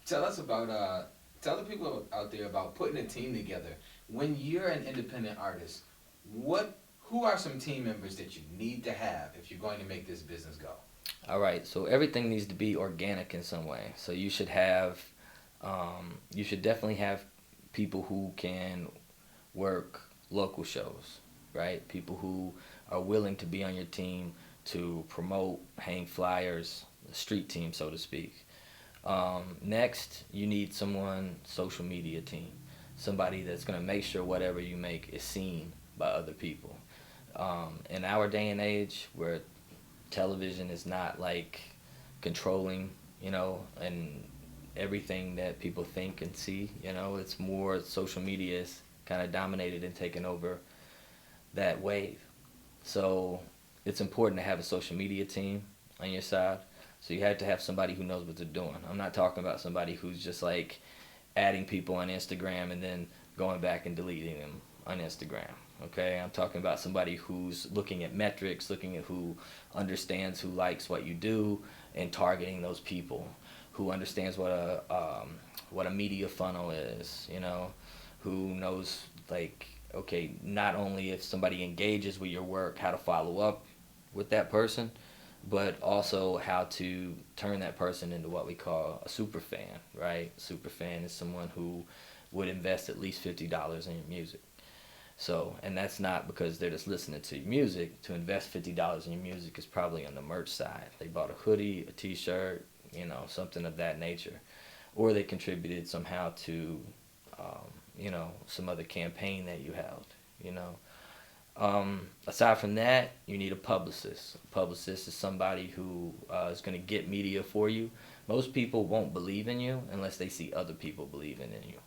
Tell us about tell the people out there about putting a team together. When you're an independent artist, what who are some team members that you need to have if you're going to make this business go? All right, so everything needs to be organic in some way. So you should definitely have people who can work local shows, right? People who are willing to be on your team to promote, hang flyers, the street team, so to speak. Next, you need someone social media team, somebody that's gonna make sure whatever you make is seen by other people. In our day and age, where television is not like controlling, and everything that people think and see, it's more social media is kind of dominated and taken over that wave. So it's important to have a social media team on your side. So you have to have somebody who knows what they're doing. I'm not talking about somebody who's just like adding people on Instagram and then going back and deleting them on Instagram. Okay, I'm talking about somebody who's looking at metrics, looking at who understands who likes what you do, and targeting those people. Who understands what a media funnel is, who knows, like, okay, not only if somebody engages with your work, how to follow up with that person, but also how to turn that person into what we call a super fan, right? Super fan is someone who would invest at least $50 in your music. So, and that's not because they're just listening to your music. To invest $50 in your music is probably on the merch side. They bought a hoodie, a T-shirt, something of that nature, or they contributed somehow to, some other campaign that you held. You know, Aside from that, you need a publicist. A publicist is somebody who is going to get media for you. Most people won't believe in you unless they see other people believing in you.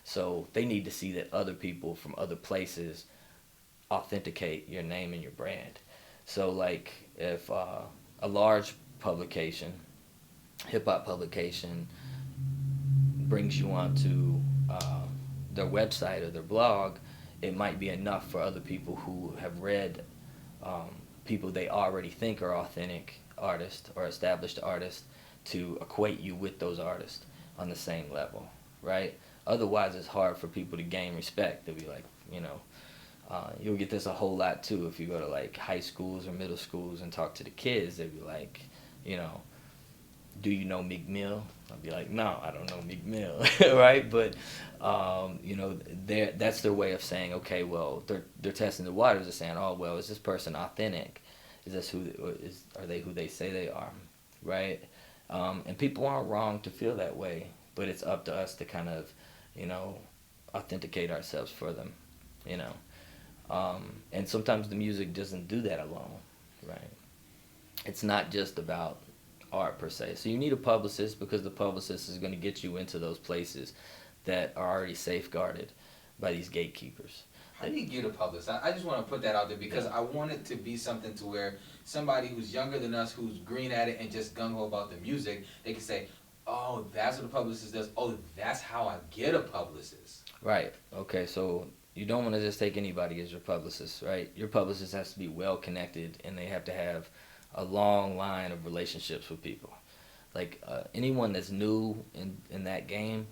So they need to see that other people from other places authenticate your name and your brand. So, like, if a large publication, hip hop publication, brings you onto their website or their blog, it might be enough for other people who have read um, people they already think are authentic artists or established artists to equate you with those artists on the same level, right? Otherwise, it's hard for people to gain respect. They'll be like, you'll get this a whole lot too if you go to like high schools or middle schools and talk to the kids. They'll be like, you know, do you know Meek Mill? I'll be like, no, I don't know Meek Mill, right? But that's their way of saying, okay, well, they're testing the waters. They're saying, oh, well, is this person authentic? Is this are they who they say they are, right? And people aren't wrong to feel that way, but it's up to us to kind of, you know, authenticate ourselves for them, you know. And sometimes the music doesn't do that alone, right? It's not just about art per se. So you need a publicist because the publicist is going to get you into those places that are already safeguarded by these gatekeepers. How do you get a publicist? I just want to put that out there because I want it to be something to where somebody who's younger than us, who's green at it and just gung ho about the music, they can say, "Oh, that's what a publicist does. Oh, that's how I get a publicist." Right. Okay. So you don't want to just take anybody as your publicist, right? Your publicist has to be well connected, and they have to have a long line of relationships with people. Like anyone that's new in that game,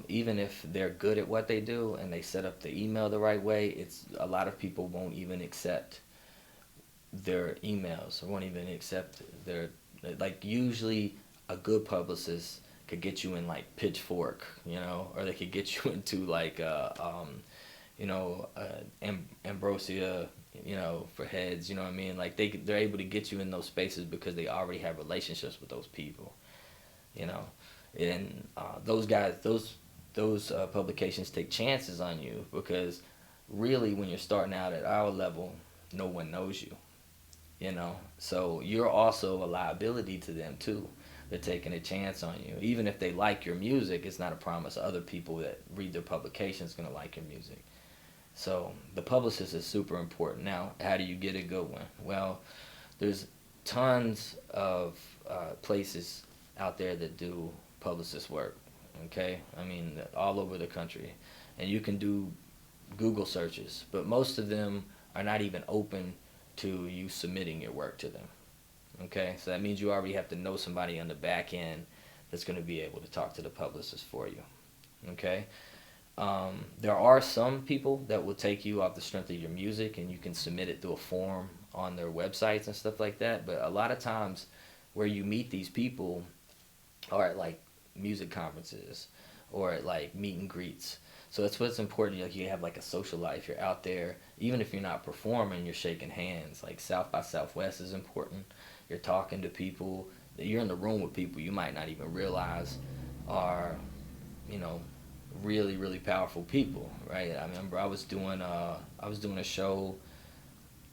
even if they're good at what they do and they set up the email the right way, it's a lot of people won't even accept their emails or won't even accept their, like, usually a good publicist could get you in like Pitchfork, or they could get you into like Ambrosia, for heads, you know what I mean? Like they're able to get you in those spaces because they already have relationships with those people, you know. And those guys, those publications take chances on you because really when you're starting out at our level, no one knows you, you know. So you're also a liability to them too. They're taking a chance on you. Even if they like your music, it's not a promise other people that read their publication is going to like your music. So the publicist is super important. Now, how do you get a good one? Well, there's tons of places out there that do publicist work. Okay, I mean all over the country, and you can do Google searches, but most of them are not even open to you submitting your work to them. Okay, so that means you already have to know somebody on the back end that's going to be able to talk to the publicist for you. Okay. There are some people that will take you off the strength of your music, and you can submit it through a form on their websites and stuff like that. But a lot of times, where you meet these people are at like music conferences or at like meet and greets. So that's what's important. Like you have like a social life. You're out there, even if you're not performing, you're shaking hands. Like South by Southwest is important. You're talking to people. You're in the room with people you might not even realize are, you know, really really powerful people, right? I remember I was doing a show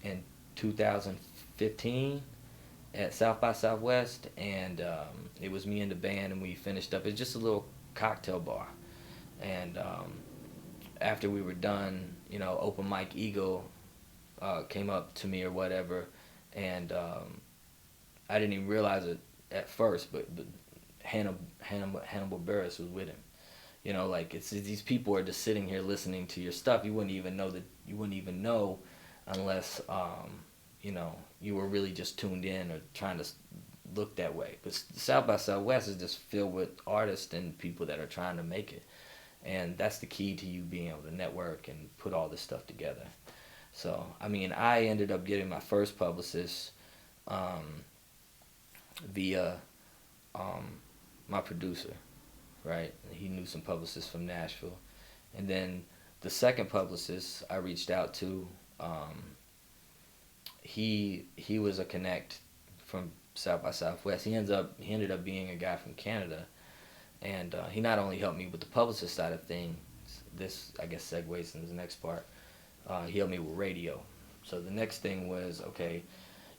in 2015 at South by Southwest, and it was me and the band, and we finished up. It's just a little cocktail bar, and after we were done, you know, Open Mike Eagle came up to me or whatever, and I didn't even realize it at first, but Hannibal Buress was with him. You know, like it's these people are just sitting here listening to your stuff. You wouldn't even know unless you know, you were really just tuned in or trying to look that way. But South by Southwest is just filled with artists and people that are trying to make it, and that's the key to you being able to network and put all this stuff together. So I mean, I ended up getting my first publicist via my producer. Right, he knew some publicists from Nashville, and then the second publicist I reached out to, he was a connect from South by Southwest. He ended up being a guy from Canada, and he not only helped me with the publicist side of things. This I guess segues into the next part. He helped me with radio. So the next thing was, okay,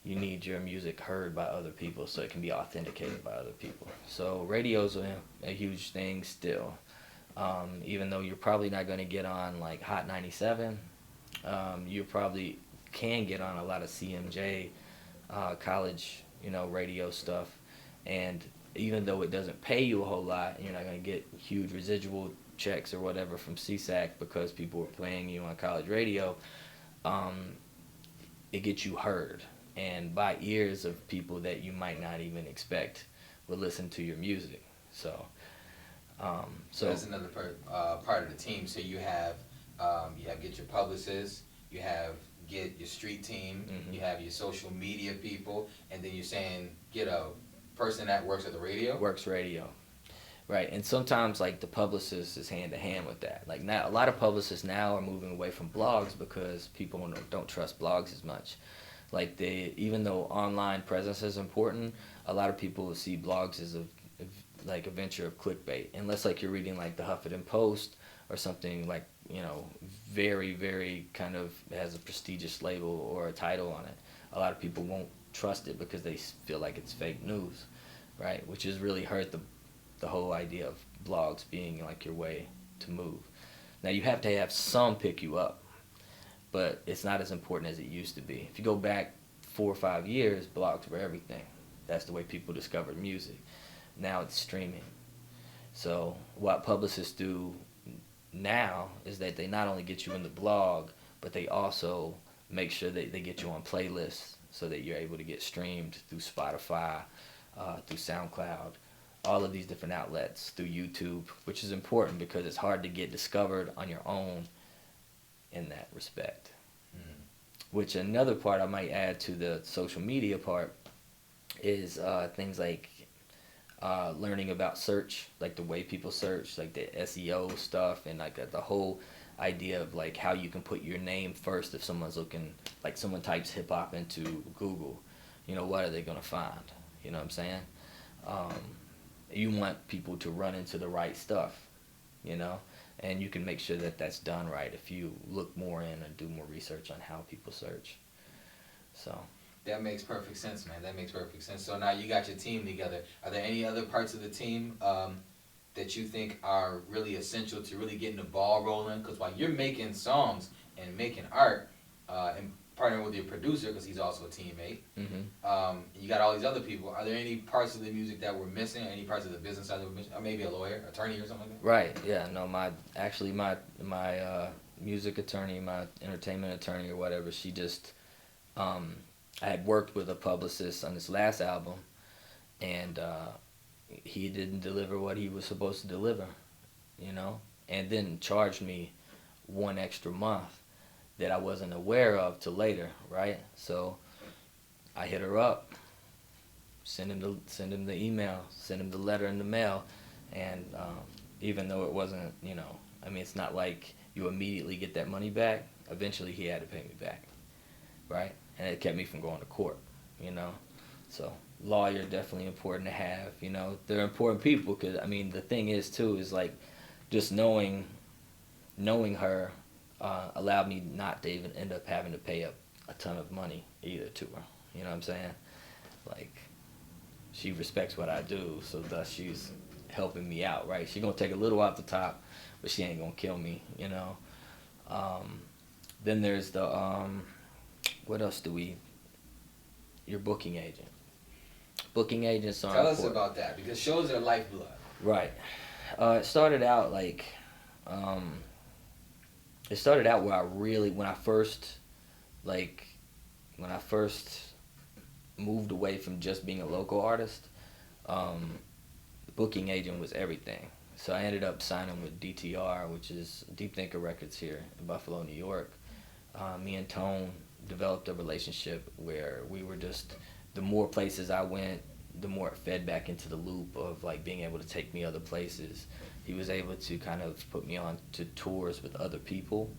you need your music heard by other people so it can be authenticated by other people. So radio's a huge thing still. Even though you're probably not going to get on like Hot 97, you probably can get on a lot of CMJ college, you know, radio stuff. And even though it doesn't pay you a whole lot, you're not going to get huge residual checks or whatever from CSAC because people are playing you on college radio. It gets you heard, and by ears of people that you might not even expect will listen to your music. So that's another part of the team. So you have get your publicist, you have get your street team, mm-hmm. you have your social media people, and then you're saying get a person that works at the radio. Works radio, right? And sometimes like the publicist is hand to hand with that. Like now, a lot of publicists now are moving away from blogs because people don't trust blogs as much. Like even though online presence is important, a lot of people see blogs as like a venture of clickbait. Unless like you're reading like the Huffington Post or something like, you know, very, very kind of has a prestigious label or a title on it. A lot of people won't trust it because they feel like it's fake news, right? Which has really hurt the whole idea of blogs being like your way to move. Now you have to have some pick you up, but it's not as important as it used to be. If you go back 4 or 5 years, blogs were everything. That's the way people discovered music. Now it's streaming. So what publicists do now is that they not only get you in the blog, but they also make sure that they get you on playlists so that you're able to get streamed through Spotify, through SoundCloud, all of these different outlets, through YouTube, which is important because it's hard to get discovered on your own in that respect. Mm-hmm. Which another part I might add to the social media part is things like learning about search, like the way people search, like the SEO stuff, and like the whole idea of like how you can put your name first if someone's looking, like someone types hip hop into Google, you know, what are they gonna find? You know what I'm saying? You want people to run into the right stuff, you know, and you can make sure that that's done right if you look more in and do more research on how people search. So. That makes perfect sense, man. That makes perfect sense. So now you got your team together. Are there any other parts of the team that you think are really essential to really getting the ball rolling? Because while you're making songs and making art and partnering with your producer, because he's also a teammate, mm-hmm. You got all these other people. Are there any parts of the music that were missing? Any parts of the business side that were missing? Or maybe a lawyer, attorney, or something like that? Right. Yeah. No. My music attorney, my entertainment attorney, or whatever. She just. I had worked with a publicist on this last album, and he didn't deliver what he was supposed to deliver, you know, and then charged me one extra month that I wasn't aware of till later, right? So I hit her up, send him the email, send him the letter in the mail, and even though it wasn't, you know, I mean, it's not like you immediately get that money back. Eventually, he had to pay me back, right? And it kept me from going to court, you know. So lawyer definitely important to have, you know. They're important people because I mean the thing is too is like just knowing her allowed me not to even end up having to pay a ton of money either to her. You know what I'm saying? Like she respects what I do, so thus she's helping me out, right? She's gonna take a little off the top, but she ain't gonna kill me, you know. Then there's the what else do we? Your booking agent. Booking agents are Tell us important. about that because shows are lifeblood. Right. It started out it started out where I really when I first moved away from just being a local artist, booking agent was everything. So I ended up signing with DTR, which is Deep Thinker Records here in Buffalo, New York. Me and Tone developed a relationship where we were just the more places I went, the more it fed back into the loop of like being able to take me other places. He was able to kind of put me on to tours with other people.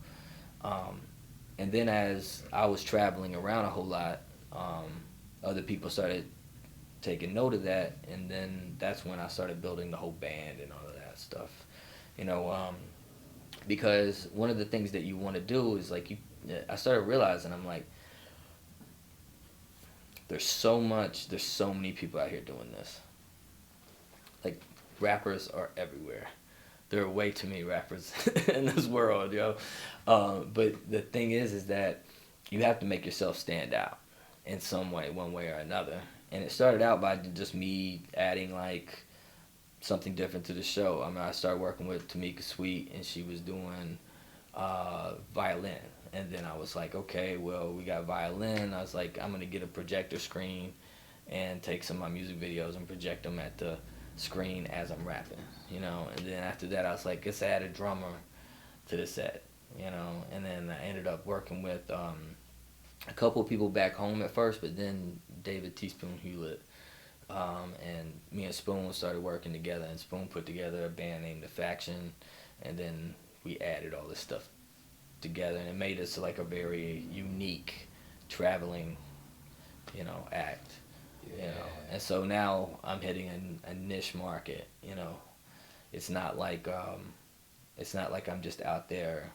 And then as I was traveling around a whole lot, other people started taking note of that, and then that's when I started building the whole band and all of that stuff. You know, because one of the things that you want to do is like I started realizing I'm like, there's so many people out here doing this. Like rappers are everywhere. There are way too many rappers in this world, yo. But the thing is that you have to make yourself stand out in some way, one way or another. And it started out by just me adding like something different to the show. I mean, I started working with Tamika Sweet, and she was doing violin. And then I was like, okay, well, we got violin. I was like, I'm going to get a projector screen and take some of my music videos and project them at the screen as I'm rapping, you know. And then after that, I was like, let's add a drummer to the set, you know. And then I ended up working with a couple of people back home at first, but then David Teaspoon Hewlett and me and Spoon started working together, and Spoon put together a band named The Faction, and then we added all this stuff together, and it made us like a very unique traveling, you know, act. Yeah. You know, and so now I'm hitting a niche market. You know, it's not like I'm just out there,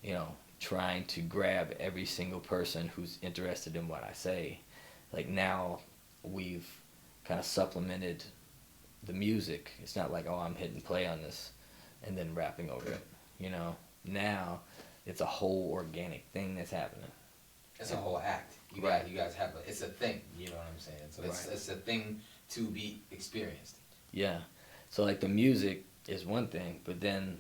you know, trying to grab every single person who's interested in what I say. Like now, we've kind of supplemented the music. It's not like, oh, I'm hitting play on this and then rapping over it. You know, now it's a whole organic thing that's happening. It's a whole act. You guys have it's a thing. You know what I'm saying? So it's a thing to be experienced. Yeah. So like the music is one thing, but then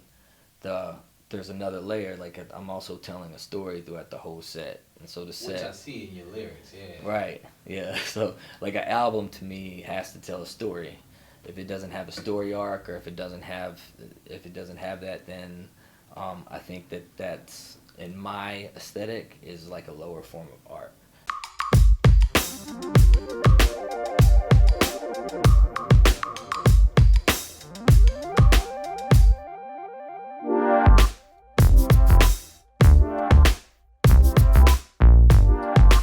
there's another layer. Like I'm also telling a story throughout the whole set, and so the set. Which I see in your lyrics. Yeah. Right. Yeah. So like an album to me has to tell a story. If it doesn't have a story arc, or if it doesn't have that, then I think that's in my aesthetic is like a lower form of art.